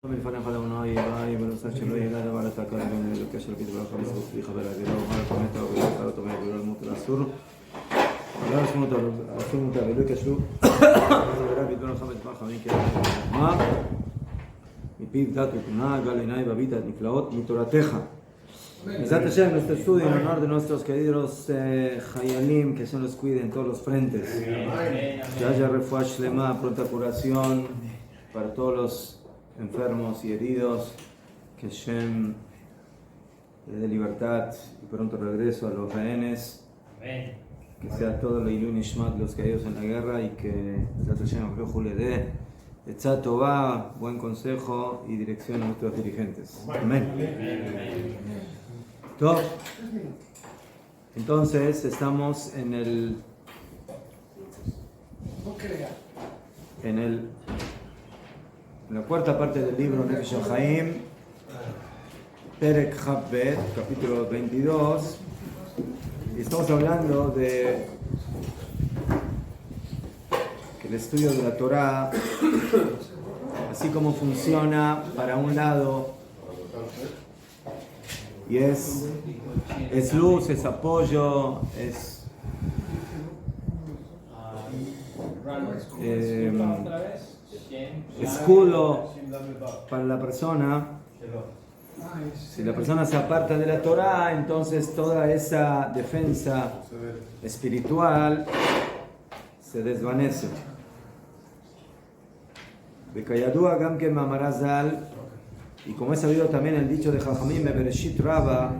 מלפניך לאונאי אליי בנושא שלא ידע דבר התקל בין אלוקי של כתבך וסליחה ולהגידו ומר קומטה ולא אותו ולא למות לאסור ולא אסור מותר ולא קשור ורב ידון לך בטבח חמין מה מפיו דת ותמונה גל עיניי בביט נפלאות מתורתך. Besat Hashem, nuestro estudio en honor de nuestros queridos Hayalim, que son los cuide en todos los frentes. Que haya refuah shlema, pronta curación para todos los enfermos y heridos. Que Hashem les dé libertad y pronto regreso a los rehenes. Que sea todo lo Ilun Ishmat, los caídos en la guerra, y que Besat Hashem le dé Etzá Tová, buen consejo y dirección a nuestros dirigentes. Amén. Top. Entonces estamos en la cuarta parte del libro Nefesh HaChaim, Perek Chavbet, capítulo 22, y estamos hablando de que el estudio de la Torah, así como funciona para un lado, y es luz, es apoyo, es escudo para la persona. Si la persona se aparta de la Torah, entonces toda esa defensa espiritual se desvanece. Bekayadua Gamke Mamarazal. Y como he sabido también el dicho de Jajamim Bereshit Rabba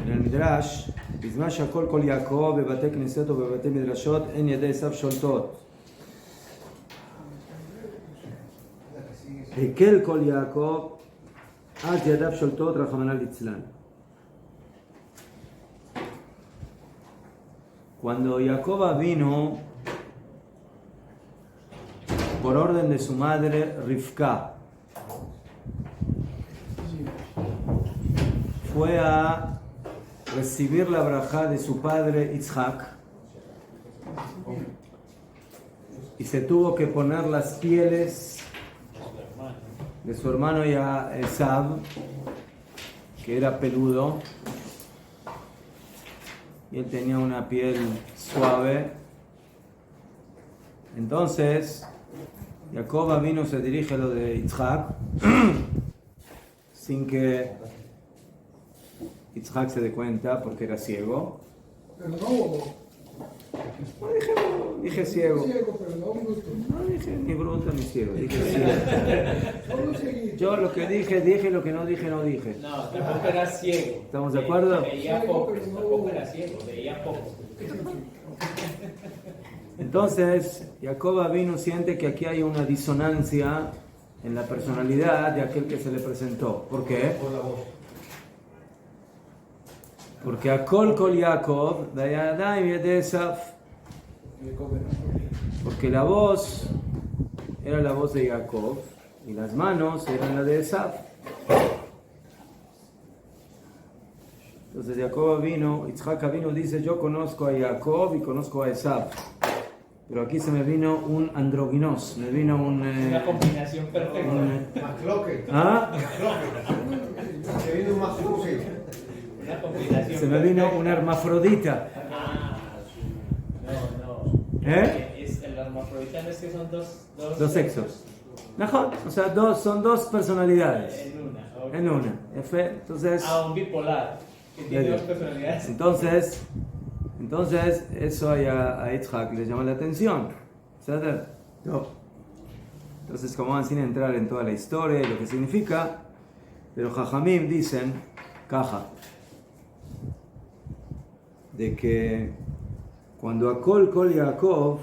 en el Midrash, Bizman Shakol Kol Yaakov Bebate Knesset o Bebate Midrashot En Yedei Esav Sholtot. Hekel Kol Yaakov Ad Yadav Sholtot Rachaman al-Litzlan. Cuando Jacob vino por orden de su madre Rivka, fue a recibir la brajá de su padre Yitzhak y se tuvo que poner las pieles de su hermano Esav, que era peludo, y él tenía una piel suave. Entonces Jacob vino, se dirige a lo de Yitzhak sin que Yitzhak se dé cuenta, porque era ciego. Pero no dije ciego. No dije ni bruto ni ciego, dije ciego. Yo lo que dije, lo que no dije, no dije. No, tampoco era ciego. ¿Estamos de acuerdo? Veía poco, tampoco era ciego, veía poco. Entonces, Jacob vino, siente que aquí hay una disonancia en la personalidad de aquel que se le presentó. ¿Por qué? por la voz. Porque Akol Kol Yaakov, Dayadayim Yedei Esav. Porque la voz era la voz de Jacob y las manos eran la de Esav. Entonces Jacob vino, Yitzhak vino, dice: yo conozco a Jacob y conozco a Esav. Pero aquí se me vino un androginos, me vino una combinación perfecta. ¿Ah? Se vino un más Se me vino una hermafrodita. No. ¿Eh? El hermafrodita es que son dos sexos. Mejor, o sea, son dos personalidades. En una. Entonces, un bipolar que tiene dos personalidades. Entonces eso a Yitzhak le llama la atención. ¿Sabes? No. Entonces, como van sin entrar en toda la historia y lo que significa, pero Jajamim dicen, caja, de que cuando Akol Kol Yaakov,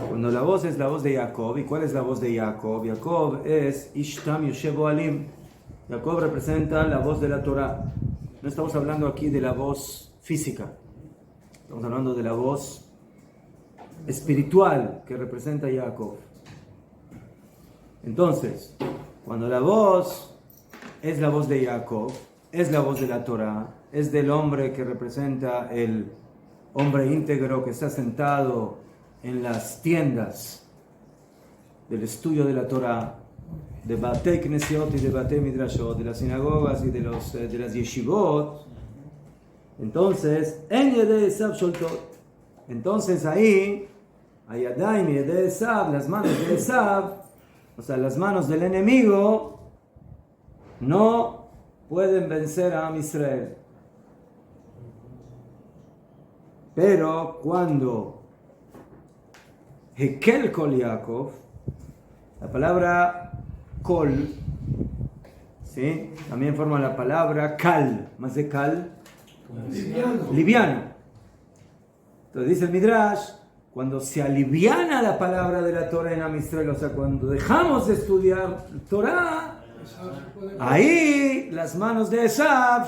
cuando la voz es la voz de Jacob, ¿y cuál es la voz de Jacob? Jacob es Ishtam Yoshev Oalim. Jacob representa la voz de la Torah. No estamos hablando aquí de la voz física, estamos hablando de la voz espiritual que representa Jacob. Entonces, cuando la voz es la voz de Jacob, es la voz de la Torah, es del hombre que representa el hombre íntegro que está sentado en las tiendas del estudio de la Torah, de Batei Knesiot y de Batei Midrashot, de las sinagogas y de las yeshivot, entonces, en Yedei Esav Sholtot. Entonces ahí, Ayadaim y Yedei Esav, las manos de Esav, o sea, las manos del enemigo, no pueden vencer a Am Israel. Pero cuando Hekel Kol Yaakov, la palabra Kol, ¿sí? También forma la palabra Kal, más de Kal, liviano. Entonces dice el Midrash, cuando se aliviana la palabra de la Torah en Am Israel, o sea, cuando dejamos de estudiar Torah, ahí las manos de Esav,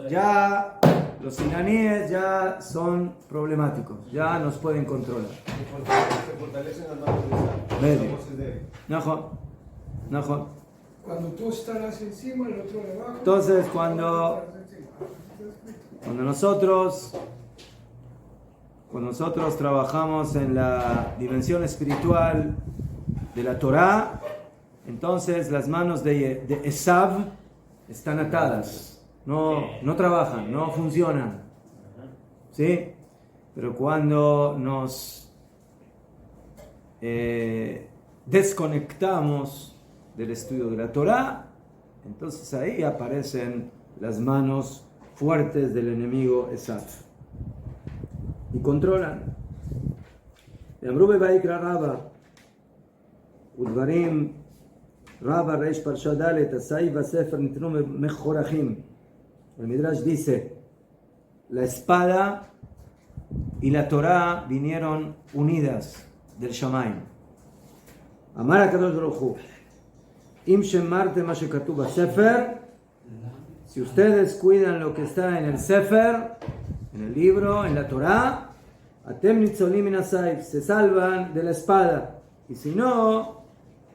ya los iraníes ya son problemáticos, ya nos pueden controlar. Se fortalecen las manos de Medio. Najo. Cuando tú estarás encima, el otro debajo. Entonces, cuando nosotros trabajamos en la dimensión espiritual de la Torah, entonces las manos de Esav están atadas, no trabajan, no funcionan, ¿sí? Pero cuando nos desconectamos del estudio de la Torah, entonces ahí aparecen las manos fuertes del enemigo Esav y controlan. Amru bevaikra Rabba udvarim Rabba reish parsha dalet asai vasefer nitnu mechorachim. El Midrash dice, la espada y la Torah vinieron unidas del Shamayim. Amar HaKadosh Baruch Hu, im shemartem ma shekatuv basefer, si ustedes cuidan lo que está en el Sefer, en el libro, en la Torah, atem nitzolim min hasayf, se salvan de la espada, y si no,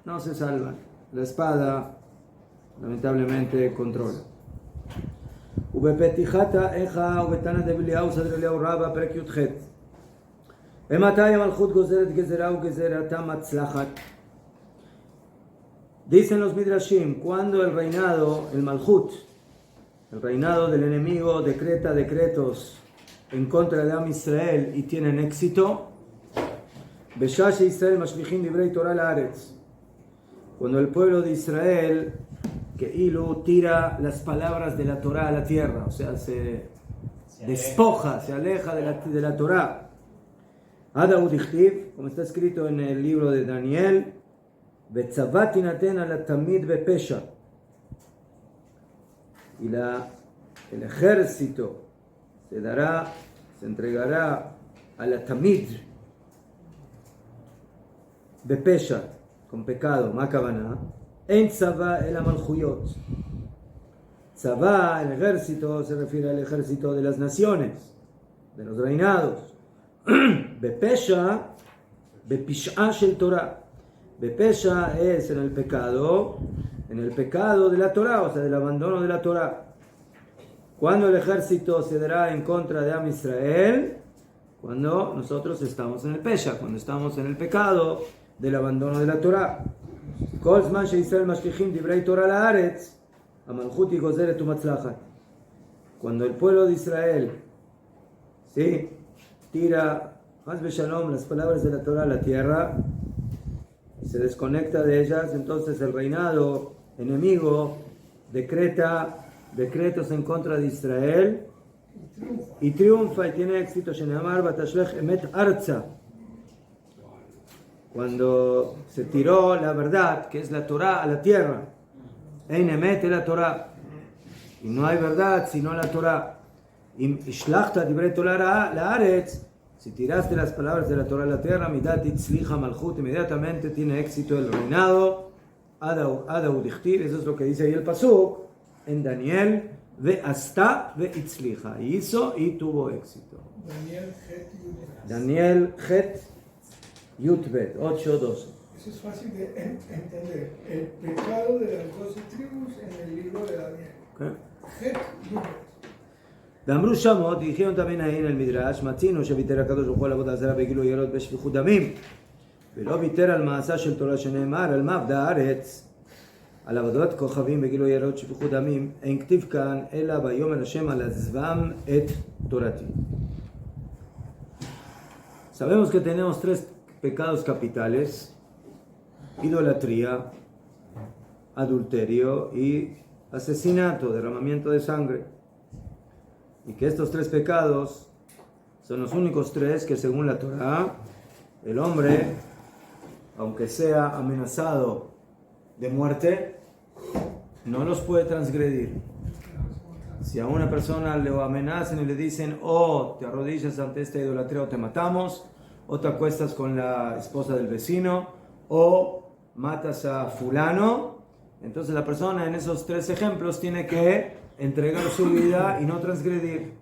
no se salvan. La espada lamentablemente controla. ובפתיחת איכה ובתנא דבליהו סדר אליהו רבא פרק י"ח ומתי המלכות גוזרת גזרה וגזרתה מצלחת. Dicen los midrashim, cuando el reinado, el malchut, el reinado del enemigo decreta decretos en contra de Am Israel y tienen éxito, Beshash Israel mashlichim divrei Torah laaretz, cuando el pueblo de Israel que Ilu tira las palabras de la Torah a la tierra, o sea, se despoja, se aleja de la Torah. Adaud Ichtiv, como está escrito en el libro de Daniel, Betzavat tinaten ala tamid bepesha, y el ejército se entregará a la tamid bepesha, con pecado, makavana. En Tzavá el Amalchuyot. Tzavá, el ejército, se refiere al ejército de las naciones, de los reinados. Bepesha, Bepish'a shel Torah. Bepesha es en el pecado de la Torah, o sea, del abandono de la Torah. Cuando el ejército se dará en contra de Am Israel, cuando nosotros estamos en el Pesha, cuando estamos en el pecado del abandono de la Torah. כל זמן שישראל משליכים דברי תורה לארץ, המלכות היא גוזרת ומצלחת. Cuando el pueblo de Israel, ¿sí?, tira, Haz Beshalom, las palabras de la Torah a la tierra, y se desconecta de ellas, entonces el reinado enemigo decreta decretos en contra de Israel y triunfa y tiene éxito. Sheneamar Batashlech Emet Arza, cuando se tiró la verdad, que es la Torah, a la tierra. Ein Emet es la Torah, y no hay verdad sino la Torah. Im Ishlachta Divrei Torah Laaretz, si tiraste las palabras de la Torah a la tierra, Midat Itzlicha Malchut, inmediatamente tiene éxito el reinado. Ada Udichtir, eso es lo que dice ahí el pasuk en Daniel, Ve hasta ve Itzlicha, hizo y tuvo éxito. Daniel Het Yutbet 8:12. Eso es fácil de entender. El pecado de las 12 tribus en el libro de Daniel. Het Yutbet. Damru Shamot, dijeron también ahí en el Midrash, Matzino שוויתר הקדוש ברוך הוא על עבודה זרה בגילוי עריות בשפיכות דמים, ולא ויתר על מעשה של תורה שנאמר על מעבד הארץ, על עבודת כוכבים וגילוי עריות שפיכות דמים, אין כתיב כאן, אלא ויאמר השם על עזבם את תורתי. Sabemos que tenemos tres pecados capitales: idolatría, adulterio y asesinato, derramamiento de sangre. Y que estos tres pecados son los únicos tres que, según la Torá, el hombre, aunque sea amenazado de muerte, no los puede transgredir. Si a una persona le amenazan y le dicen, o te arrodillas ante esta idolatría o te matamos, o te acuestas con la esposa del vecino, o matas a fulano, entonces la persona en esos tres ejemplos tiene que entregar su vida y no transgredir.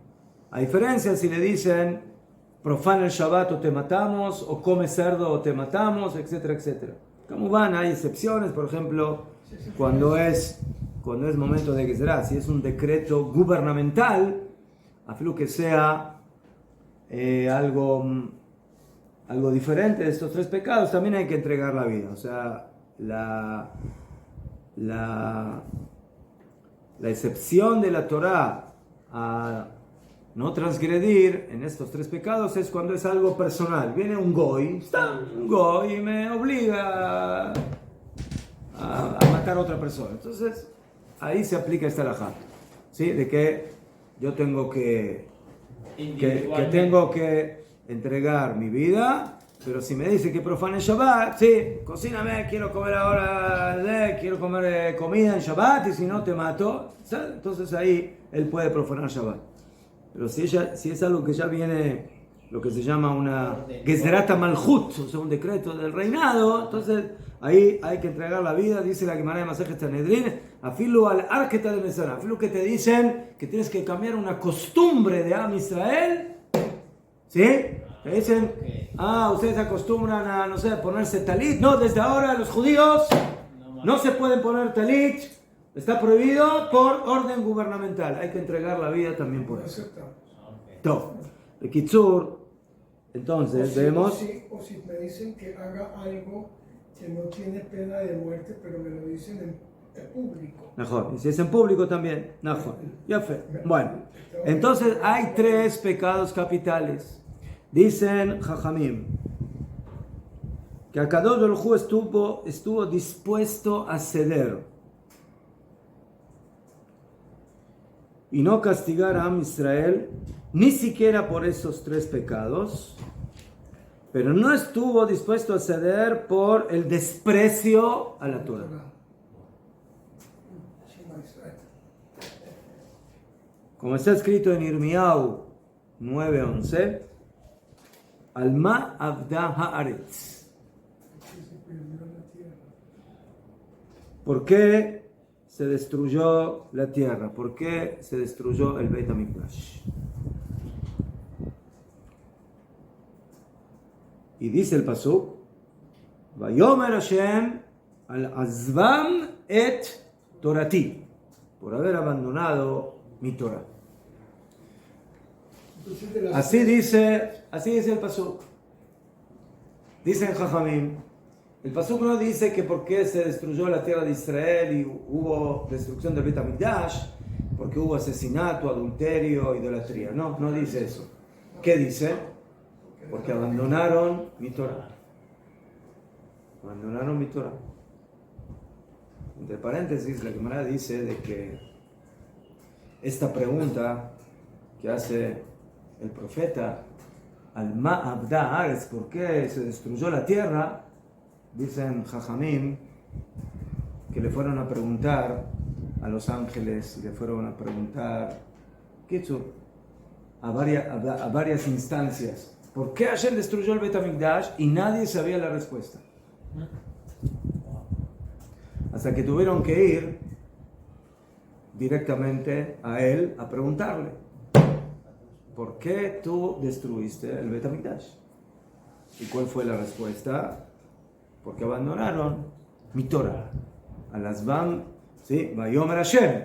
A diferencia si le dicen, profana el Shabbat o te matamos, o come cerdo o te matamos, etcétera, etcétera. Como van, hay excepciones, por ejemplo, cuando es momento de Gezerá, si es un decreto gubernamental, afilo que sea algo diferente de estos tres pecados, también hay que entregar la vida. O sea, la excepción de la Torá a no transgredir en estos tres pecados es cuando es algo personal. Viene un goy y me obliga a matar a otra persona. Entonces, ahí se aplica esta halajá, ¿sí? De que yo tengo que tengo que entregar mi vida, pero si me dice que profane Shabbat, sí, cocíname, quiero comer ahora, quiero comer comida en Shabbat, y si no te mato, ¿sabes? Entonces ahí él puede profanar Shabbat. Pero si es algo que ya viene, lo que se llama una Gezerata Malchut, o sea, un decreto del reinado, entonces ahí hay que entregar la vida. Dice la Gemara de Masejet Sanedrín, afilu al arqueta de Mesana, afilu que te dicen que tienes que cambiar una costumbre de Am Israel, ¿sí? Te dicen, ustedes acostumbran a, no sé, ponerse talit. No, desde ahora los judíos no se pueden poner talit. Está prohibido por orden gubernamental. Hay que entregar la vida también por eso. Todo. El Kitsur, entonces, vemos... O si me dicen que haga algo que no tiene pena de muerte, pero me lo dicen en público. Mejor. Y si es en público también. Mejor. Ya fue. Bueno, entonces hay tres pecados capitales. Dicen Jajamim que Akadosh Baruj Hu estuvo dispuesto a ceder y no castigar a Am Israel ni siquiera por esos tres pecados, pero no estuvo dispuesto a ceder por el desprecio a la Torah. Como está escrito en Irmiau 9:11, Alma Avda Haaretz. ¿Por qué se destruyó la tierra? ¿Por qué se destruyó el Beit HaMikdash? Y dice el pasuk, Vayomer Hashem al azvam et torati, por haber abandonado mi Torah. Así dice el pasuk. Dicen Jajamim, el pasuk no dice que por qué se destruyó la tierra de Israel y hubo destrucción del Beit HaMikdash, porque hubo asesinato, adulterio, idolatría. No dice eso. ¿Qué dice? Porque abandonaron mi Torah. Abandonaron mi Torah. Entre paréntesis, la Gemara dice de que esta pregunta que hace el profeta al Ma'abda Ares, ¿por qué se destruyó la tierra? Dicen Jajamim que le fueron a preguntar a los ángeles, y le fueron a preguntar a varias instancias, ¿por qué Hashem destruyó el Beit HaMikdash? Y nadie sabía la respuesta. Hasta que tuvieron que ir directamente a él a preguntarle, ¿por qué tú destruiste el Beit HaMikdash? ¿Y cuál fue la respuesta? Porque abandonaron mi Torah. Al-Azbam, ¿sí? Vayomer Hashem.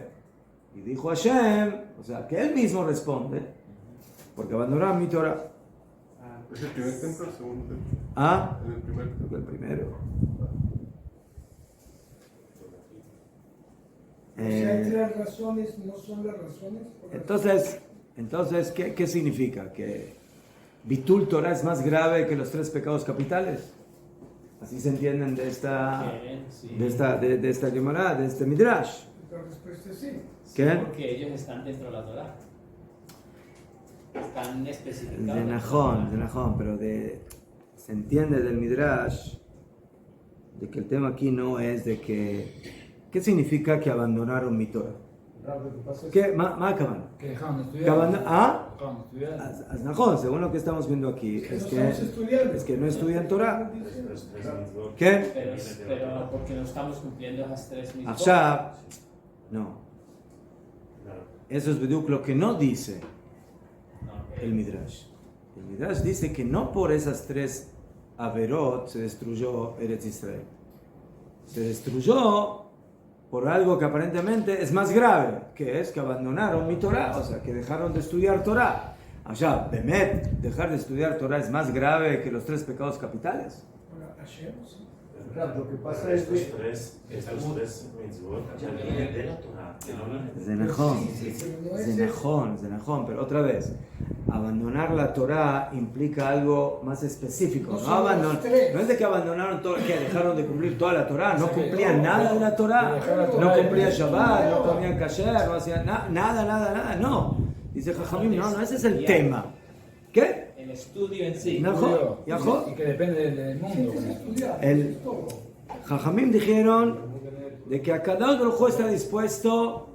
Y dijo Hashem, o sea, que él mismo responde, porque abandonaron mi Torah. ¿Es el primer templo o el segundo templo? ¿Ah? ¿Es el primer templo? El primero. las razones no son las razones. Entonces ¿qué significa? ¿Que Bitul Torah es más grave que los 3 pecados capitales? Así se entienden de esta Gemara, de este Midrash. La respuesta es sí. Sí, porque ellos están dentro de la Torah. Están especificados. De Najón, pero se entiende del Midrash de que el tema aquí no es de que... ¿Qué significa que abandonaron mi Torah? ¿Qué? ¿Ma acaban? Que dejaron de estudiar. Dejaron de estudiar. Najón, según lo que estamos viendo aquí, es que no estudian Torah. ¿Qué? Pero porque no estamos cumpliendo esas 3 mitzvot. Ashab, no. Eso es lo que no dice el Midrash. El Midrash dice que no por esas 3 averot se destruyó Eretz Israel. Se destruyó por algo que aparentemente es más grave, que es que abandonaron mi Torah, o sea, que dejaron de estudiar Torah. Allá, Bemet, dejar de estudiar Torah es más grave que los 3 pecados capitales. Ahora, Hashem, sí. Lo que pasa es que estos tres mitzvot vienen de la Torah, que no vienen de Najón, pero otra vez, abandonar la Torah implica algo más específico. No es de que abandonaron todo, que dejaron de cumplir toda la Torah, no cumplían nada de la Torah, no cumplían Shabbat, no comían kasher, no hacían nada, no. Dice Jajamim, no, ese es el tema. ¿Qué? El estudio en sí. Najón, Y que depende del mundo. El Jajamim dijeron de que Akadosh Baruj Hu está dispuesto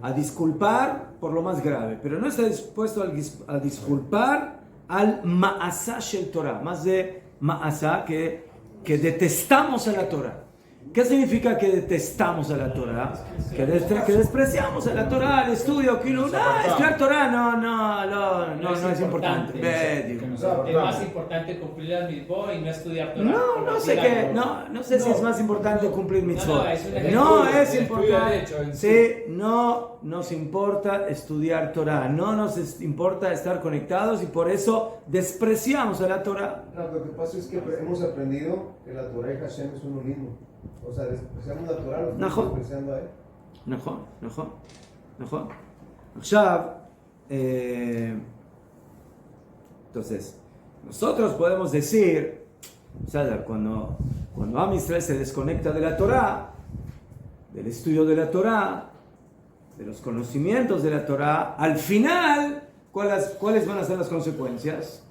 a disculpar por lo más grave, pero no está dispuesto a disculpar al Ma'asá Shel Torah, más de Ma'asá que detestamos a la Torah. ¿Qué significa que detestamos a la Torah? Que despreciamos a la Torah, el estudio, que estudiar Torah no es importante. Es más importante cumplir las mitzvot y no estudiar Torah. No sé si es más importante cumplir mitzvot. No, es importante. Sí, no nos importa estudiar Torah, no nos importa estar conectados y por eso despreciamos a la Torah. Lo que pasa es que hemos aprendido que la Torah y Hashem es uno mismo. O sea, despreciamos la Torah, lo estamos despreciando a él. נכון. עכשיו, entonces, nosotros podemos decir, cuando Am Israel se desconecta de la Torah, del estudio de la Torah, de los conocimientos de la Torah, al final, ¿cuáles van a ser las consecuencias?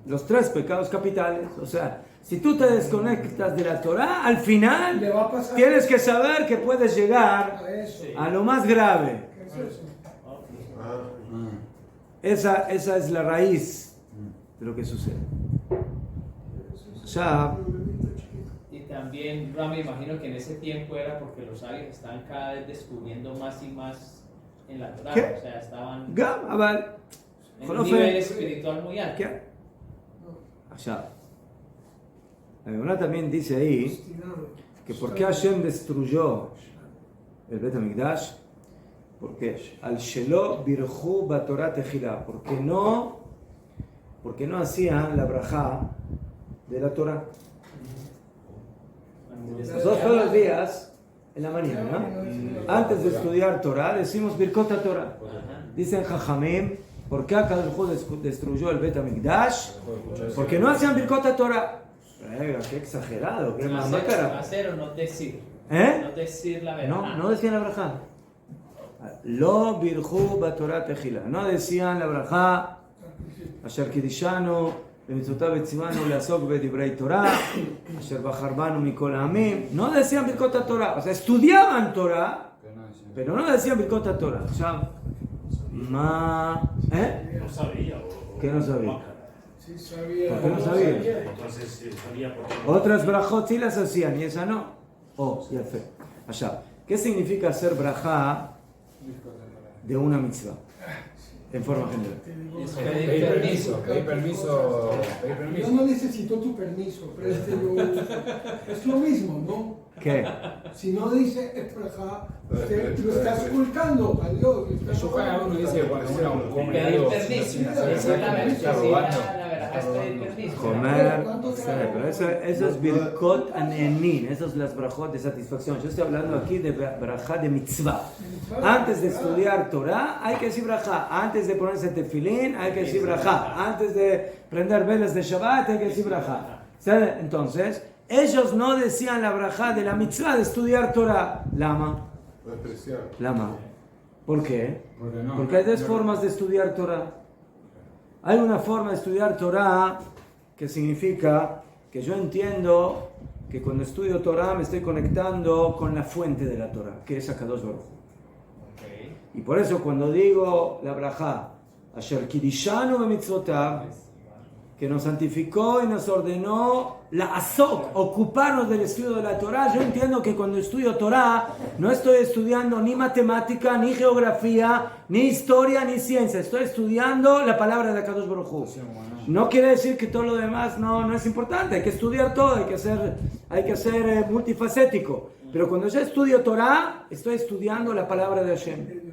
Los 3 pecados capitales. O sea, si tú te desconectas de la Torah, al final tienes que saber que puedes llegar a lo más grave. Esa es la raíz de lo que sucede. Ya. Y también, me imagino que en ese tiempo era porque los sabios estaban cada vez descubriendo más y más en la Torah. ¿Qué? O sea, estaban en en un nivel espiritual muy alto. ¿Qué? Allá. La Gemara también dice ahí que por qué Hashem destruyó el Bet HaMikdash, porque al Shelo Birchu Batorah Tejilá, porque no hacían la brajá de la Torah. Nosotros todos los días, en la mañana, antes de estudiar Torah, decimos Birkot Torah. Dicen Jajamim, ¿por qué Akadosh Baruj Hu destruyó el Bet HaMikdash? Porque no hacían Birkot Torah. Qué exagerado, qué mamácara. Hacer o no decir. ¿Eh? No decir la verdad. No decían la brajá. Lo birchu batorah tejila. No decían la brajá. Asher kidishanu, bemitzvotav etzivanu leasok bedivrei Torah. Asher bachar banu mikol ha'amim. No decían birkot Torah. O sea, estudiaban Torah, pero no decían birkot Torah. O sea, No sabía. ¿Qué no sabía? Sí, sabía. ¿Por qué no sabía? Entonces sabía por qué no. Otras brajot sí las hacían y esa no. Ya fe. Allá. ¿Qué significa hacer brajá de una mitzvah? En forma general. Pedir permiso. Yo no necesito tu permiso, pero es lo mismo, ¿no? ¿Qué? Si no dice Efrajá, usted lo está esculcando a Dios. Uno dice, cuando uno come Pedir algo, permiso. está robando. Acá es pedir permiso. Comer, no sé, pero eso es Birkot Anenin, eso es las brajot de satisfacción. Yo estoy hablando aquí de brajá de mitzvah. Antes de estudiar Torah hay que decir brajá. Antes de ponerse tefilín hay que decir brajá. Antes de prender velas de Shabbat hay que decir brajá. Entonces, ellos no decían la brajá de la mitzvah de estudiar Torah. Lama. Lama. ¿Por qué? Porque hay dos formas de estudiar Torah. Hay una forma de estudiar Torah que significa que yo entiendo que cuando estudio Torah me estoy conectando con la fuente de la Torah, que es Akadosh Baruj Hu. Y por eso cuando digo la brajá, Asher Kidishanu b'mitzvotav, que nos santificó y nos ordenó la azok, ocuparnos del estudio de la Torah. Yo entiendo que cuando estudio Torah no estoy estudiando ni matemática, ni geografía, ni historia, ni ciencia. Estoy estudiando la palabra de Akadosh Baruj Hu. No quiere decir que todo lo demás no es importante. Hay que estudiar todo, hay que ser multifacético. Pero cuando yo estudio Torah, estoy estudiando la palabra de Hashem.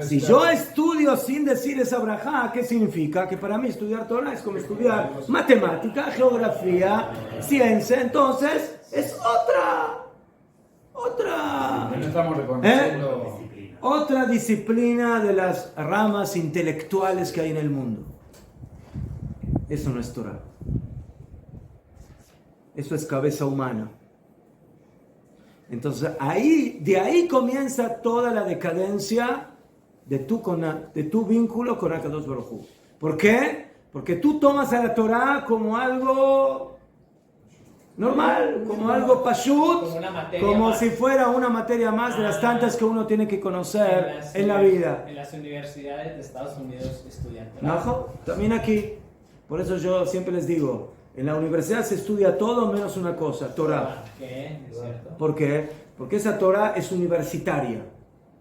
Si yo estudio sin decir esa brajá, ¿qué significa? Que para mí estudiar Torah es como estudiar matemática, geografía, ciencia. Entonces es otra No estamos reconociendo. otra disciplina de las ramas intelectuales que hay en el mundo. Eso no es Torah. Eso es cabeza humana. Entonces, de ahí comienza toda la decadencia de tu vínculo con Akadosh Baruj Hu. ¿Por qué? Porque tú tomas a la Torah como algo normal, como algo pashut, como si fuera una materia más de las tantas que uno tiene que conocer en la vida. En las universidades de Estados Unidos estudian Torah. ¿No? También aquí. Por eso yo siempre les digo, en la universidad se estudia todo menos una cosa, Torah. ¿Qué? ¿Es cierto? ¿Por qué? Porque esa Torah es universitaria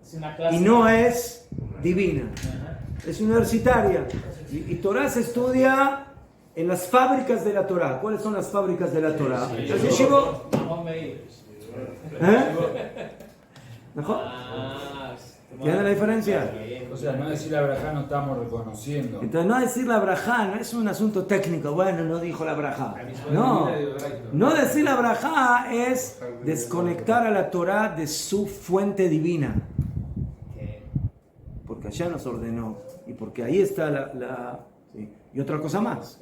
Es una clase. y no es divina. Ajá. Es universitaria. Y Torah se estudia en las fábricas de la Torah. ¿Cuáles son las fábricas de la Torah? Las yeshivot. No me digas. ¿Mejor? Ah, ¿Tienen la diferencia? O sea, no decir la brajá no estamos reconociendo. Entonces no decir la brajá no es un asunto técnico. Bueno, no dijo la brajá. No decir la brajá es desconectar a la Torah de su fuente divina. Porque allá nos ordenó. Y porque ahí está ¿sí? Y otra cosa más.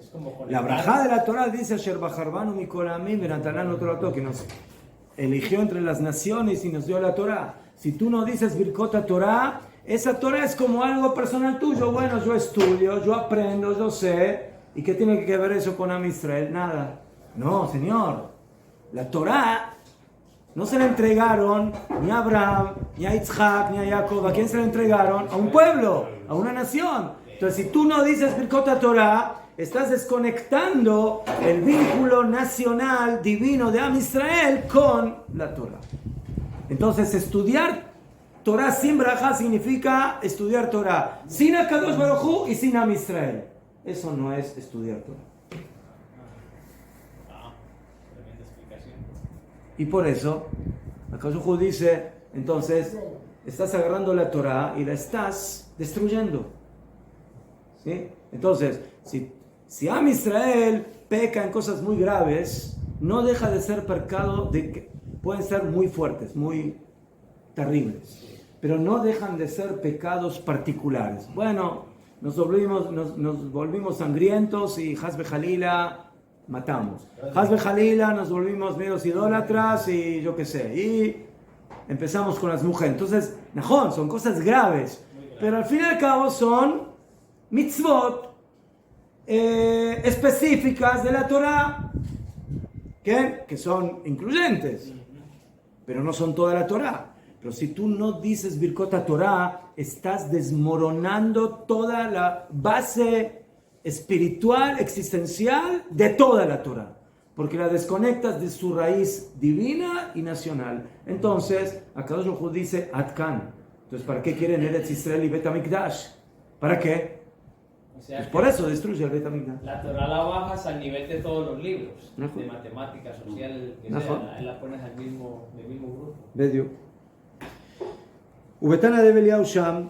La brajá de la Torah dice Asher Bajarbanu Mikol Amim Benatananu Torato, que nos eligió entre las naciones y nos dio la Torah. Si tú no dices Birkot Torah, esa Torah es como algo personal tuyo. Bueno, yo estudio, yo aprendo, yo sé. ¿Y qué tiene que ver eso con Am Israel? Nada. No, señor. La Torah no se la entregaron ni a Abraham, ni a Isaac, ni a Jacob. ¿A quién se la entregaron? A un pueblo, a una nación. Entonces, si tú no dices Birkot Torah, estás desconectando el vínculo nacional divino de Am Israel con la Torah. Entonces, estudiar Torah sin brajá significa estudiar Torah sin Akadosh Baruj Hu y sin Am Israel. Eso no es estudiar Torah. Tremenda explicación. Y por eso, Akadosh Baruj Hu dice, entonces, estás agarrando la Torah y la estás destruyendo. ¿Sí? Entonces, si Am Israel peca en cosas muy graves, no deja de ser pecado pueden ser muy fuertes, muy terribles, pero no dejan de ser pecados particulares. Bueno, nos volvimos sangrientos y Hasbe Jalila matamos. Hasbe Jalila nos volvimos medios idólatras y yo qué sé. Y empezamos con las mujeres. Entonces, najón, son cosas graves, pero al fin y al cabo son mitzvot específicas de la Torah que son incluyentes. Pero no son toda la Torah. Pero si tú no dices Birkot Torah, estás desmoronando toda la base espiritual, existencial de toda la Torah. Porque la desconectas de su raíz divina y nacional. Entonces, Akadosh Baruj Hu dice, Atkan. Entonces, ¿para qué quieren Eretz Israel y Bet HaMikdash? ¿Para qué? O sea, Pues por eso destruye el Bet HaMikdash. la Torah la bajas al nivel de todos los libros, de matemáticas, social, que sea, la pones al mismo grupo. בדיוק. ובתנא דרבי אליהו שם,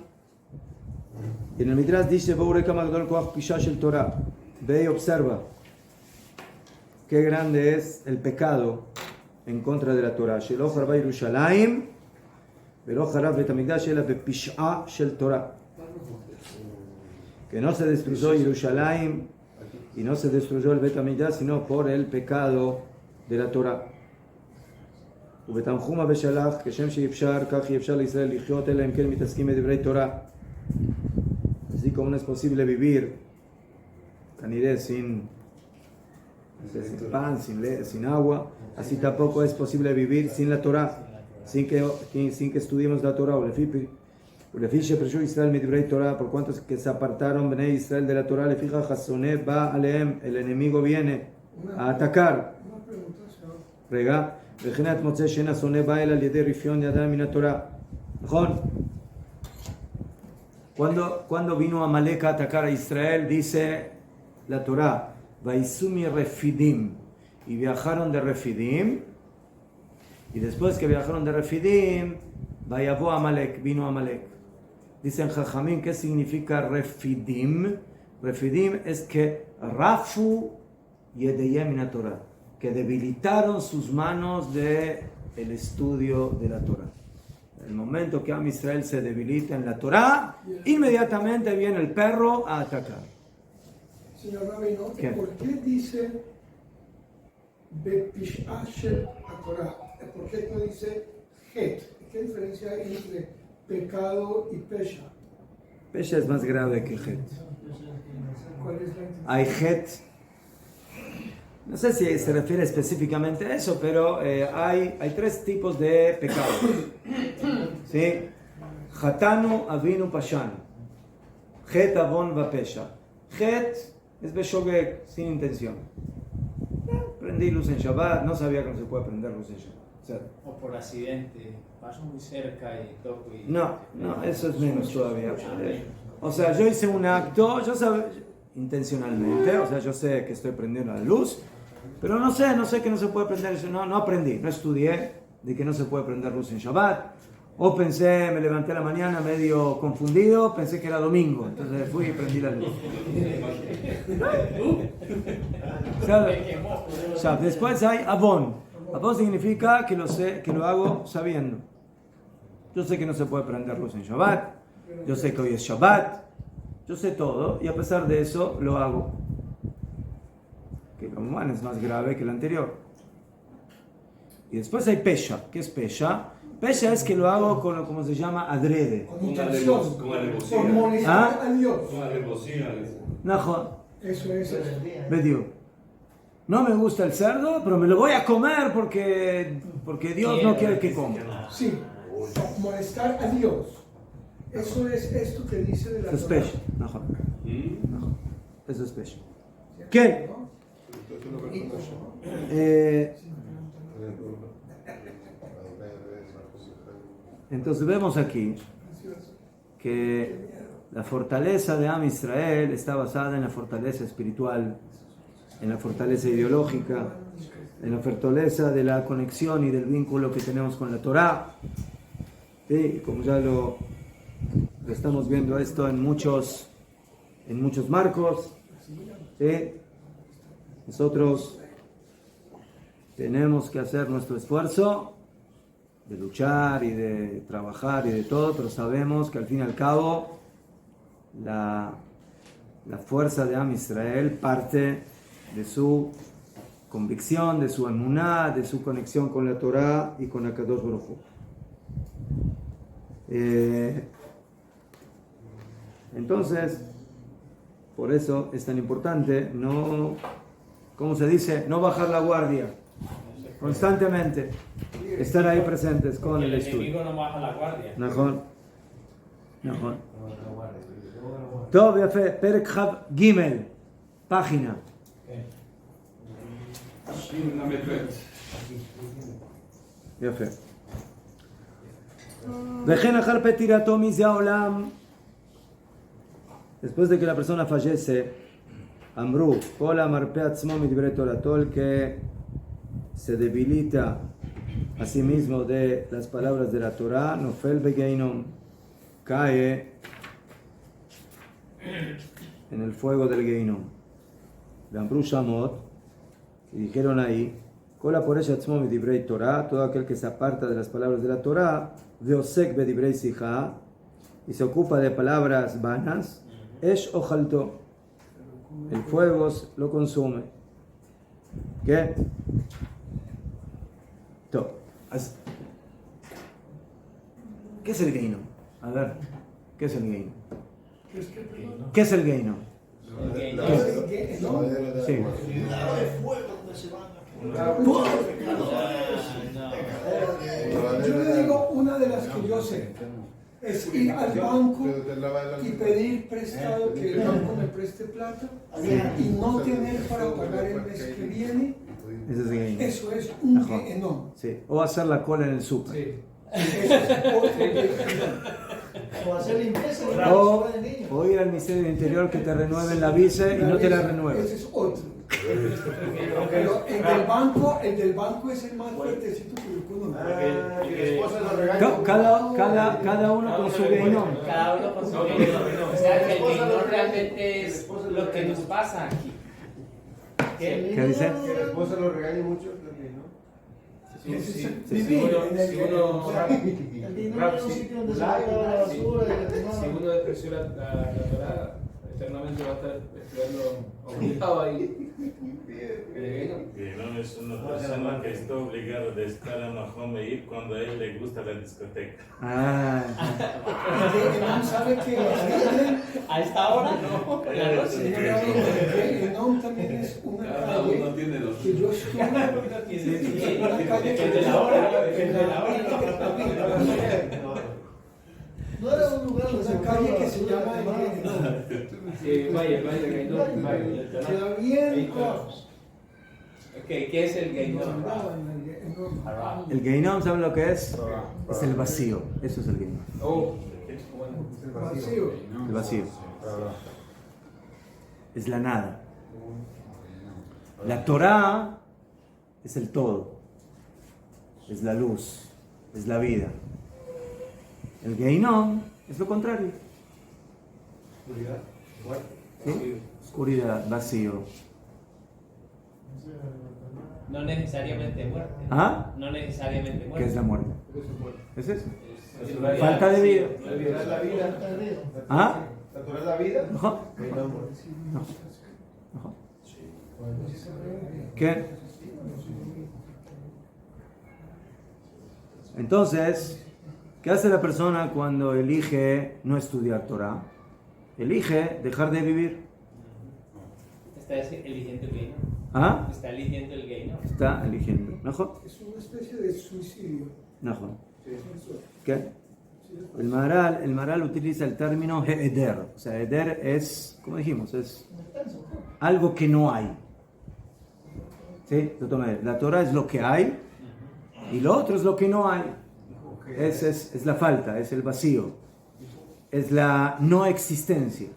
en el Midrash dice, בואו ראה כמה גדול כוח פגישה של תורה. ve y observa qué grande es el pecado en contra de la Torah. Shelo harba Yerushalayim, velo harab Bet Hamikdash ela bepish'a shel Torah. Que no se destruyó Yerushalayim y no se destruyó el Bet Hamikdash sino por el pecado de la Torah. ובתנחומה ושלח, כשם שאפשר, כך יהיה אפשר לישראל לחיות, אלא אם כן מתעסקים בדברי תורה. Así como no es posible vivir, caniré sin pan, sin agua, así tampoco es posible vivir sin la Torah, sin que estudiemos la Torah. ולפי שפרשו ישראל מדברי תורה, por cuanto que se apartaron בני ישראל de la Torah, לפיכך השונא בא עליהם, el enemigo viene a atacar. רגע. וכנת מוצא שאין השונא בא אלא על ידי רפיון ידיים מן התורה. נכון? Cuando vino Amalek a atacar a Israel, dice la Torah, Vaisumi Refidim, y viajaron de Refidim, y después que viajaron de Refidim, Vayavo Amalek, vino Amalek. Dicen Jajamín, ¿qué significa Refidim? Refidim es que Rafu Yedeyem min Torah, que debilitaron sus manos del estudio de la Torah. En el momento que Am Israel se debilita en la Torah, inmediatamente viene el perro a atacar. Señor Rabino, ¿Qué? ¿por qué dice Bepish'a shel Torah? ¿Por qué no dice Het? ¿Qué diferencia hay entre pecado y pesha? Pesha es más grave que Het. ¿Cuál es la diferencia? Hay Het. No sé si se refiere específicamente a eso, pero hay tres tipos de pecados. ¿Sí? Hatanu, Avinu, Pashanu. Het, Avon, Vapesha. Het es Beshogeg, sin intención. Prendí luz en Shabbat, no sabía que no se puede prender luz en Shabbat. O sea, O por accidente, paso muy cerca y toco y... no, eso es menos todavía. O sea, yo hice un acto, yo sabía, intencionalmente, o sea, yo sé que estoy prendiendo la luz, pero no sé que no se puede prender, no aprendí, no estudié de que no se puede prender luz en Shabbat, o pensé, me levanté a la mañana medio confundido, pensé que era domingo, entonces fui y prendí la luz. O sea, después hay Avon. Avon significa que lo hago sabiendo. Yo sé que no se puede prender luz en Shabbat, yo sé que hoy es Shabbat, yo sé todo, y a pesar de eso lo hago. Que como es más grave que el anterior. Y después hay Pesha. ¿Qué es Pesha? Pesha es que lo hago con lo como se llama adrede. Con intención, por molestar a Dios. Eso es. Bediu. No me gusta el cerdo, pero me lo voy a comer porque Dios no quiere que coma. Sí, molestar a Dios. Eso es esto que dice de la Eso es Torah. Pesha. Eso es Pesha. ¿Qué? Entonces vemos aquí que la fortaleza de Am Israel está basada en la fortaleza espiritual, en la fortaleza ideológica, en la fortaleza de la conexión y del vínculo que tenemos con la Torah. ¿Sí? Como ya lo estamos viendo esto en muchos marcos. ¿Sí? Nosotros tenemos que hacer nuestro esfuerzo de luchar y de trabajar y de todo, pero sabemos que al fin y al cabo la fuerza de Am Israel parte de su convicción, de su emuná, de su conexión con la Torah y con Akadosh Baruj Hu. Entonces, por eso es tan importante no, ¿cómo se dice? No bajar la guardia, constantemente estar ahí presentes con el estudio. enemigo no baja la guardia. נכון. טוב, יפה, פרק ג' página. יפה. וכן אחר פטירתו מזה העולם, después de que la persona fallece, אמרו, כל המרפא עצמו מדברי תורתו, el que se debilita a sí mismo de las palabras de la Torah, nofel begehinom, cae en el fuego del Gehinom. L'Ambru Shamot, y dijeron ahí, Kola Poresh Atzmo Midibrei Torah, todo aquel que se aparta de las palabras de la Torah, Veosek Bedibrei Sijá, y se ocupa de palabras vanas, Esh Ojalto, el fuego lo consume. ¿Qué? ¿Qué es el Geino? A ver, ¿qué es el Geino? ¿Qué es el Geino? Sí. Yo le digo una de las que yo sé. Es ir al banco y pedir prestado, que el banco me preste plata y no tener para pagar el mes que viene. Ese es el Geino. Eso es un Gehinnom. Sí. O hacer la cola en el súper. Sí. Eso es otro Gehinnom. O hacer limpieza. O ir al Ministerio del Interior que te renueven la visa y no te la renueven. Ese es otro. Pero el del banco es el más fuertecito que yo conozco. Cada uno con su Gehinnom. Cada uno con su Gehinnom. O sea que el Gehinnom realmente es lo que nos pasa aquí. ¿Qué dice? Que la esposa lo regañe mucho, ¿no? Si Vivir en el uno El dinero es un sitio donde se va a llevar la basura y la si uno despreció la Torah, eternamente va a estar estudiando obligado ahí. Que no es una persona que está obligada de estar a Mahoma y ir cuando a él le gusta la discoteca. Ah, Gehinnom sabe que A esta hora no. Claro, sí. Gehinnom también es una calle que yo estuve. Una calle que El de la hora, el de la hora. No era un lugar donde Una calle que se llama el Gehinnom. Vaya, Gehinnom. Queda bien lejos. Ok, ¿qué es el Gehinnom? el Gehinnom, ¿saben lo que es? Es el vacío. Eso es el Gehinnom. Oh, Vacío. El vacío. Es la nada. La Torah es el todo. Es la luz. Es la vida. El Gehinnom es lo contrario. ¿Sí? Oscuridad, vacío. no necesariamente muerte. ¿Ah? No necesariamente muerte. ¿Qué es la muerte? ¿Es eso? Es Falta de vida. La vida es la vida. ¿Ah? La Torah es la vida. Ajá. Ajá. ¿Qué? Entonces, ¿qué hace la persona cuando elige no estudiar Torah? Elige dejar de vivir. Está eligiendo el Gehinnom. ¿Ah? Está eligiendo el Gehinnom. Está eligiendo. ¿Mejor? Es una especie de suicidio. ¿Mejor? ¿Qué? El Maharal utiliza el término Heder. O sea, Heder es, como dijimos, es algo que no hay. ¿Sí? La Torah es lo que hay y lo otro es lo que no hay. Es la falta, es el vacío, es la no existencia.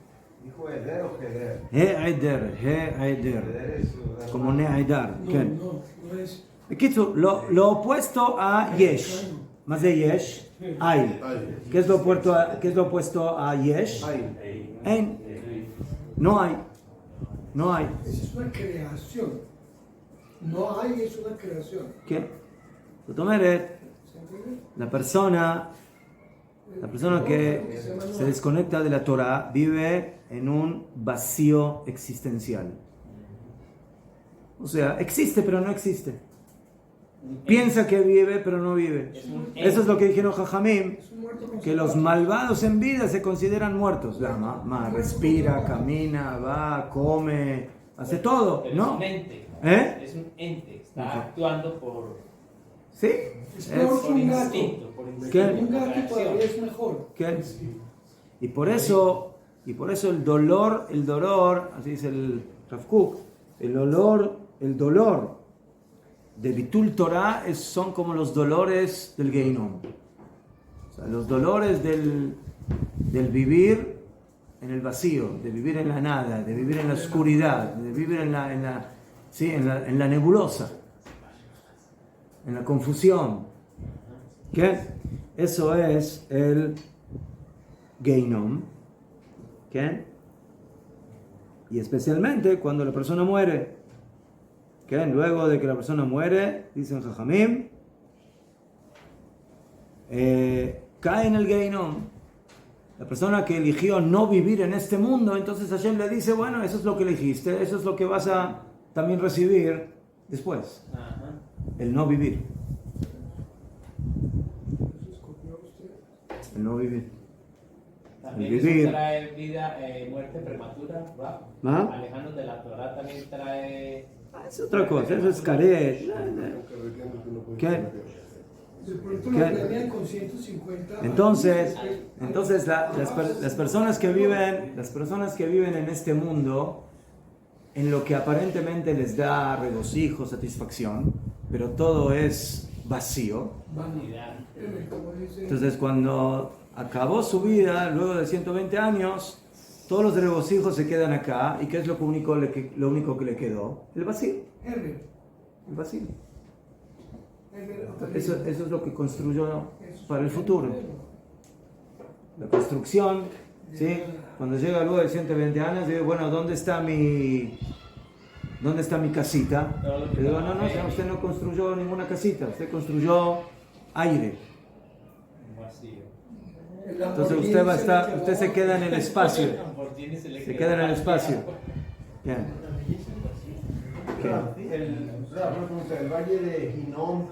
¿Dijo Eder o Heder? Heder. Heder es Como Ne'edar. No es. בקיצור, lo opuesto a Yesh. ¿Más de Yesh? Hay. ¿Qué es lo opuesto a Yesh? Hay. Ein. No hay. No hay. Es una creación. No hay, es una creación. ¿Qué? La persona que se desconecta de la Torah vive en un vacío existencial. O sea, existe pero no existe. Piensa que vive pero no vive. Eso es lo que dijeron Jajamim, que los malvados en vida se consideran muertos. Respira, camina, va, come, hace todo, Pero ¿no? es un ente. ¿Eh? Es un ente. Está actuando por Sí. Es peor que un gato. instinto. Por ¿Qué? Un gato todavía es mejor. ¿Qué? Y por eso el dolor, así dice el Rav Kook, el dolor de Bitul Torah son como los dolores del Gehinnom. O sea, los dolores del vivir en el vacío, de vivir en la nada, de vivir en la oscuridad, de vivir en la nebulosa, en la confusión. ¿Qué? Eso es el Gehinnom. ¿Qué? Y especialmente cuando la persona muere. ¿Okay? Luego de que la persona muere, dicen Jajamim, cae en el Geinom. La persona que eligió no vivir en este mundo, entonces Hashem le dice, bueno, eso es lo que elegiste, eso es lo que vas a también recibir después. Ajá. El no vivir. El no vivir. También El vivir. eso trae vida, muerte prematura, ¿va? ¿Ah? Alejarnos de la Torah también trae... Es otra cosa, eso es caret. ¿Qué? De pronto lo planean con 150. Entonces las personas que viven en este mundo, en lo que aparentemente les da regocijo, satisfacción, pero todo es vacío. Vanidad. Entonces cuando acabó su vida, luego de 120 años, todos los regocijos se quedan acá. ¿Y qué es lo único que le quedó? El vacío. El vacío. Eso es lo que construyó para el futuro. La construcción, ¿sí? Cuando llega luego de 120 años, digo, bueno, ¿dónde está mi casita? Le digo, no, usted no construyó ninguna casita, usted construyó aire. Vacío. Entonces usted se queda en el espacio. Se queda en el espacio. Bien. El valle de Hinnom,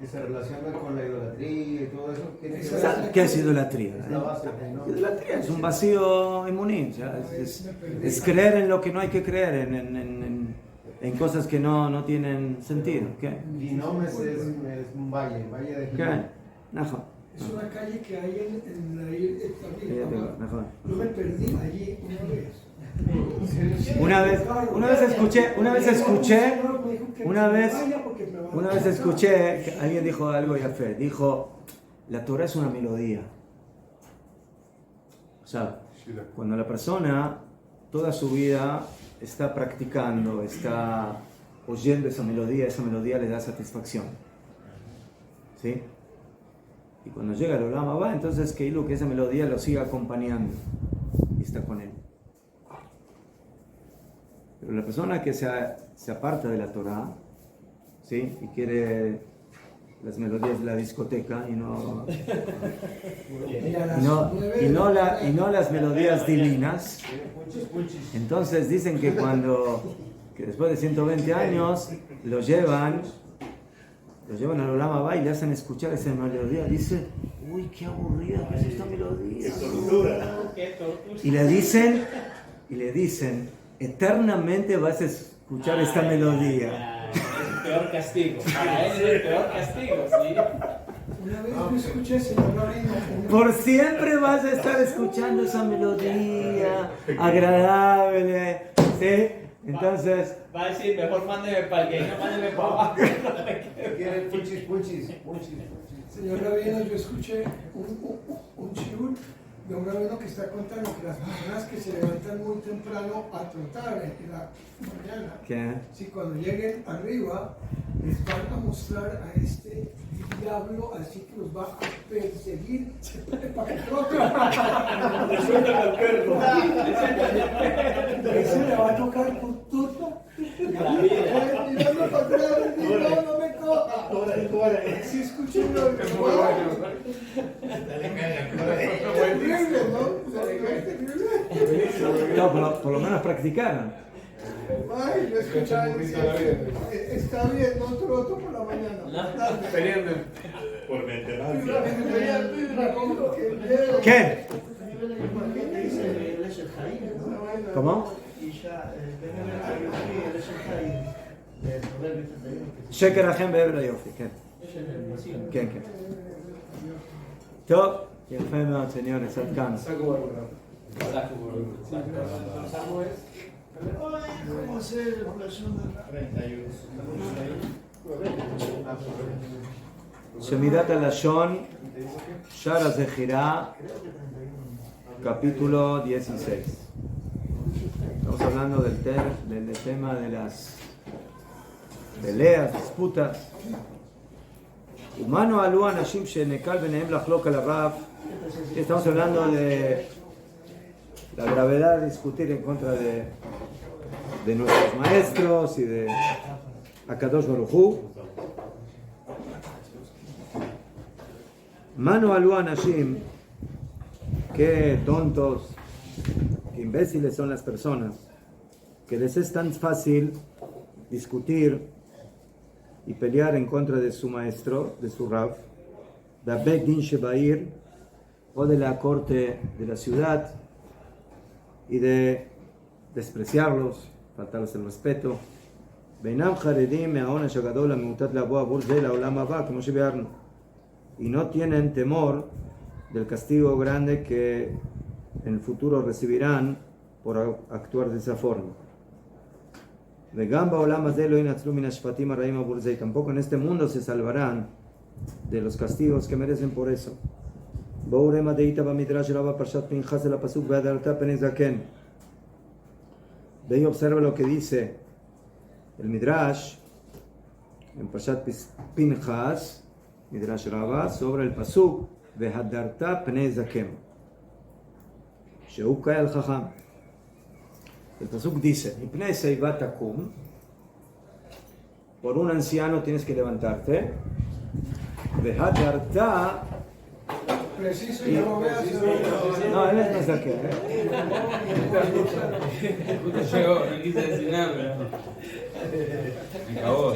que se relaciona con la idolatría y todo eso, ¿tiene que ver? ¿Qué es idolatría? Es la base, ¿no? Idolatría es un vacío inmuní. Es creer en lo que no hay que creer, en cosas que no tienen sentido. ¿Qué? Hinnom es un valle de ¿Qué? Hinnom. Najo. Es una calle que hay en la isla. Mejor. Yo me perdí allí Una vez escuché que alguien dijo algo y fe. Dijo, la Torah es una melodía. O sea, cuando la persona toda su vida está practicando, está oyendo esa melodía le da satisfacción. ¿Sí? Y cuando llega el Olam Abba, entonces que esa melodía lo siga acompañando y está con él. Pero la persona que se aparta de la Torah, ¿sí? Y quiere las melodías de la discoteca y no las melodías divinas, entonces dicen que después de 120 años lo llevan al Olam Abba y le hacen escuchar esa melodía. Dice, uy, qué aburrida que es esta melodía. Y le dicen, eternamente vas a escuchar esta melodía. Es el peor castigo. Para él es el peor castigo, ¿sí? Una vez me escuché, señor Rabino. Por siempre vas a estar escuchando esa melodía agradable, ¿sí? Entonces va a decir, mejor mándeme para el que no mándeme para abajo. Quiere punchis. Señor Rabino, yo escuché un shiur de un rabino que está contando que las personas que se levantan muy temprano a trotar en la mañana, ¿qué? si cuando lleguen arriba les van a mostrar a este diablo, así que los va a perseguir para que troten. Le sueltan al perro. Ese le va a tocar por todo. Mirando para atrás, no me coja. Si escuché uno de No, por lo menos practicaron. Ay, lo escucharon. Está bien, no troto por la mañana. Peleando. Por veterano. ¿Qué? ¿Cómo? שקר לכם בעבר היופי, כן. כן. טוב, יפה מאוד, señores, עד כאן. ¿Cómo ser persona? שמידת הלשון, שער הזכירה, capítulo 16. Estamos hablando del tema de las peleas, disputas. Humano alu anashim shenekal benehem lachlok al Rav. Estamos hablando de la gravedad de discutir en contra de nuestros maestros y de Akadosh Baruj Hu. Manu alu anashim, qué tontos, qué imbéciles son las personas, que les es tan fácil discutir y pelear en contra de su maestro, de su Rav, de Beit Din Shebair, o de la corte de la ciudad, y de despreciarlos, faltarles el respeto. Y no tienen temor del castigo grande que en el futuro recibirán por actuar de esa forma. Tampoco en este mundo se salvarán de los castigos que merecen por eso. De ahí observa lo que dice el Midrash en Parshat Pinchas, Midrash Rabbah, sobre el pasuk Vehadarta Pnei Zaken, Sheu Kai al Chacham. El pasuk dice: Mipnei Seiva Takum, por un anciano tienes que levantarte. Vehadarta. Preciso, y no veas. No, él es más Zaken. Justo llegó, no quise decir nada, pero me acabó.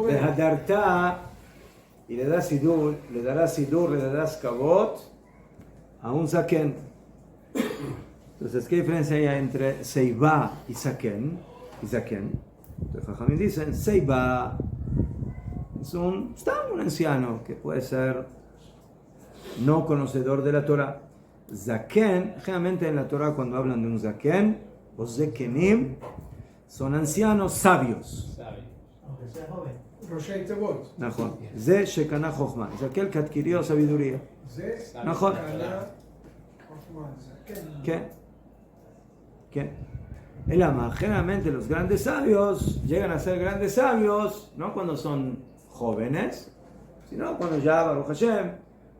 Vehadarta, y le das sidur, le darás kavod a un zaken. Entonces, ¿qué diferencia hay entre seiva y zaken? Entonces, Jajamín dicen, seiva es un anciano que puede ser no conocedor de la Torah. Zaken, generalmente en la Torah cuando hablan de un zaken o zekenim, son ancianos sabios. Aunque sea joven. Roshei Tevot. Najón. Ze shekana chokhmah, es aquel que adquirió sabiduría. Najón. ¿Qué? El ama, generalmente los grandes sabios llegan a ser grandes sabios, no cuando son jóvenes, sino cuando ya, Baruch Hashem,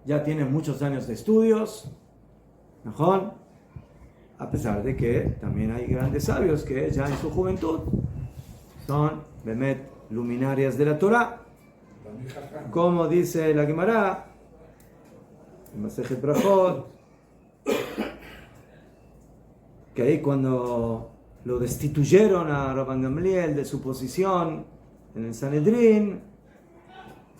ya tienen muchos años de estudios. ¿Najón? A pesar de que también hay grandes sabios que ya en su juventud son bemet luminarias de la Torah, como dice la Gemara en Masejet Brachot, que ahí cuando lo destituyeron a Rabban Gamliel de su posición en el Sanedrín,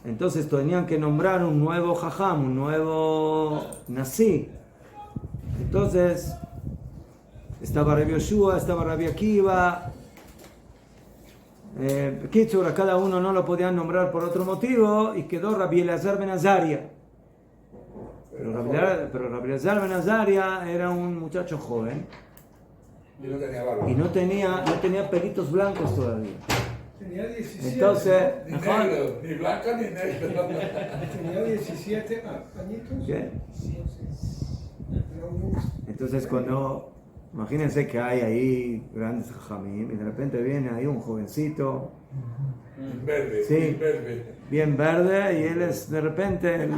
entonces tenían que nombrar un nuevo Jajam, un nuevo Nasi. Entonces estaba Rabbi Yoshua, estaba Rabbi Akiva. A cada uno no lo podían nombrar por otro motivo y quedó Rabbi Elazar ben Azaria. Pero Rabbi Elazar ben Azaria era un muchacho joven y no tenía pelitos blancos todavía. Tenía 17. Entonces, Ni blanco ni negro. Tenía 17 añitos. ¿qué? Entonces cuando, imagínense que hay ahí grandes jajamim y de repente viene ahí un jovencito, Verde, sí, verde. bien verde, y él es de repente el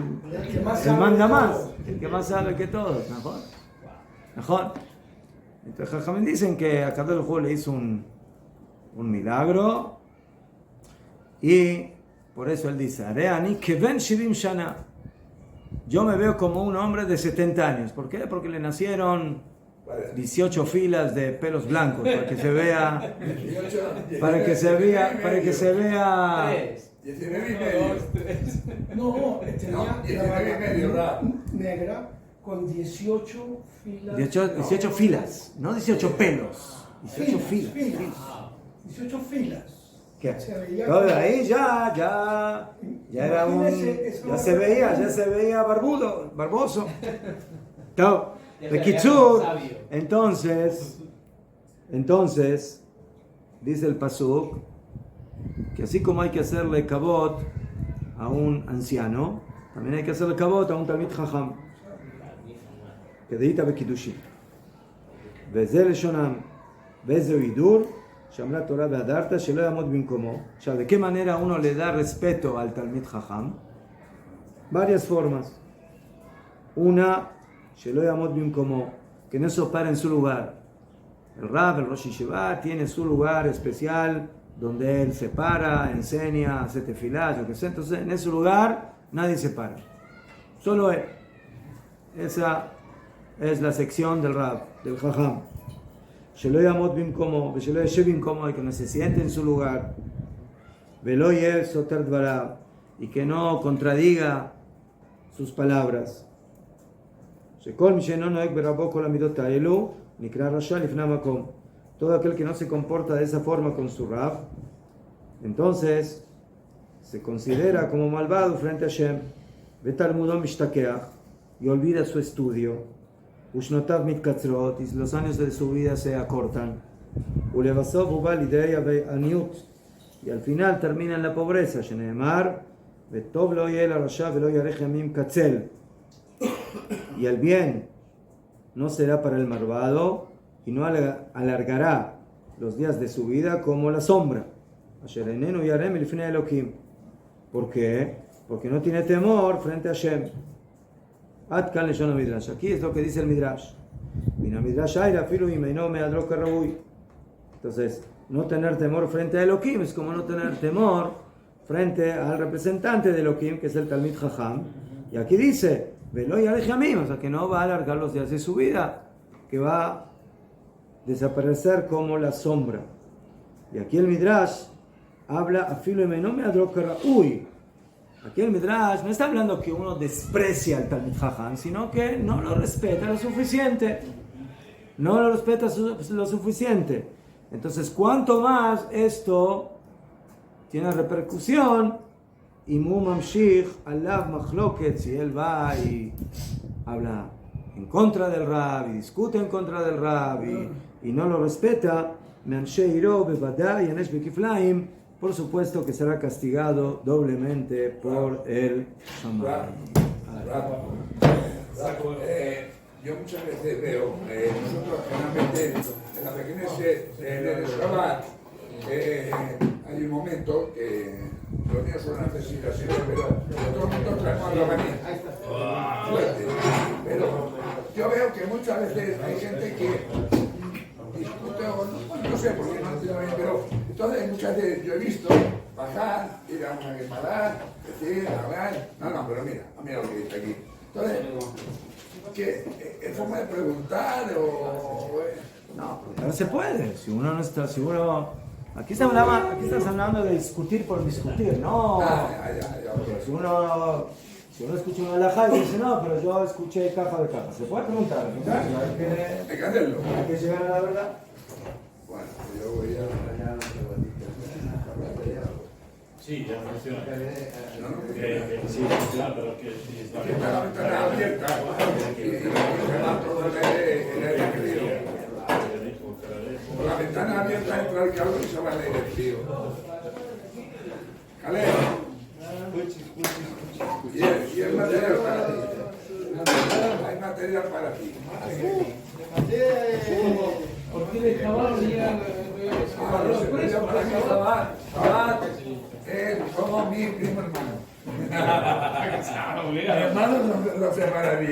que más que sabe manda de más, todo. el que más sabe que todos. Mejor. Entonces jajamim dicen que a Kadosh Baruj Hu le hizo un milagro, y por eso él dice: Areani keven shivim shana. Yo me veo como un hombre de 70 años. ¿Por qué? Porque le nacieron 18 filas de pelos blancos, para que se vea, para que se vea. 19 y medio. No, tenía 19 y medio, ¿verdad? negra con 18 filas. 18 filas, no 18 pelos. 18 filas. 18 filas. ¿Qué? Se veía Todo como- ahí ya era un, ya se veía barboso. Todo. De Kitsur, entonces, dice el pasuk, que así como hay que hacerle kavod a un anciano, también hay que hacerle kavod a un talmid chacham, que deita bekidushim. Veze leshonam, veze hidur, she'amra Torah ve'adarta, shelo yamod binkomo. O sea, ¿de qué manera uno le da respeto al talmid chacham? Varias formas. Una, shelo yamod binkomo, que no se opera en su lugar. El Rab, el Rosh Yeshiva, tiene su lugar especial donde él se para, enseña, hace tefilá, yo qué sé. Entonces, en ese lugar nadie se para, solo él. Esa es la sección del Rab, del Jajam. Shelo yamod bimkomo, shelo yeshev bimkomo, y que no se siente en su lugar. Velo yev soter dvarav, y que no contradiga sus palabras. Shekol mi she'eno noeg berabo kol hamidot ha'elu, nikra rasha lifnei makom. Todo aquel que no se comporta de esa forma con su Rab, entonces se considera como malvado frente a Hashem. Betalmudo mishtakeach, y olvida su estudio. Ushnotav mitkatzrot, y los años de su vida se acortan. Ulevasov uba lidei aniut, y al final termina en la pobreza. Sheneemar vetov lo yeh larasha velo yarech yamim katzel, y el bien no será para el malvado y no alargará los días de su vida como la sombra. Asher einenu yarem lifnei Elokim. ¿Por qué? Porque no tiene temor frente a Hashem. Ad kan leshon midrash. Aquí es lo que dice el midrash. Vino midrash aira filu imeino meadro karraui. Entonces, no tener temor frente a Elokim es como no tener temor frente al representante de Elokim, que es el Talmid Jajam. Y aquí dice, velo yarech yamim, o sea que no va a alargar los días de su vida, que va a desaparecer como la sombra. Y aquí el midrash habla afilu imeino meadro karraui. Aquí el Midrash no está hablando que uno desprecia al Talmid Jajam, sino que no lo respeta lo suficiente. No lo respeta lo suficiente. Entonces, cuanto más esto tiene repercusión, y mu mamshich alav machloket, si él va y habla en contra del Rab, y discute en contra del Rab, y no lo respeta, me'anshei-iro bevadai yanesh bekiflaim, por supuesto que será castigado doblemente por el Shammai. Yo muchas veces veo, nosotros generalmente en las reuniones de Shabbat, hay un momento que los niños son las felicitaciones, pero todo el mundo traemos la manía. Fuerte. Pero yo veo que muchas veces hay gente que discute o no sé por qué no entiendo bien, pero entonces muchas veces yo he visto bajar, ir a una Gemara, decir, hablar, no, pero mira lo que dice aquí. Entonces, ¿qué es forma de preguntar o...? No se puede, si uno no está seguro. Aquí estamos hablando de discutir por discutir, no. Si uno escucha una alajá y dice, no, pero yo escuché caja de caja. Se puede preguntar, ¿no? Hay que hacerlo. Hay que llegar a la verdad. Bueno, yo voy a... Sí, ya funciona. Sí, funciona, pero que sí está bien. Está la ventana abierta y se va todo el aire frío. Por la ventana abierta entra el calor y se va el aire frío. Caleb. Y el material para ti. Hay material para ti. Porque le estaba Es como mi primo hermano. Mi hermano lo separaría.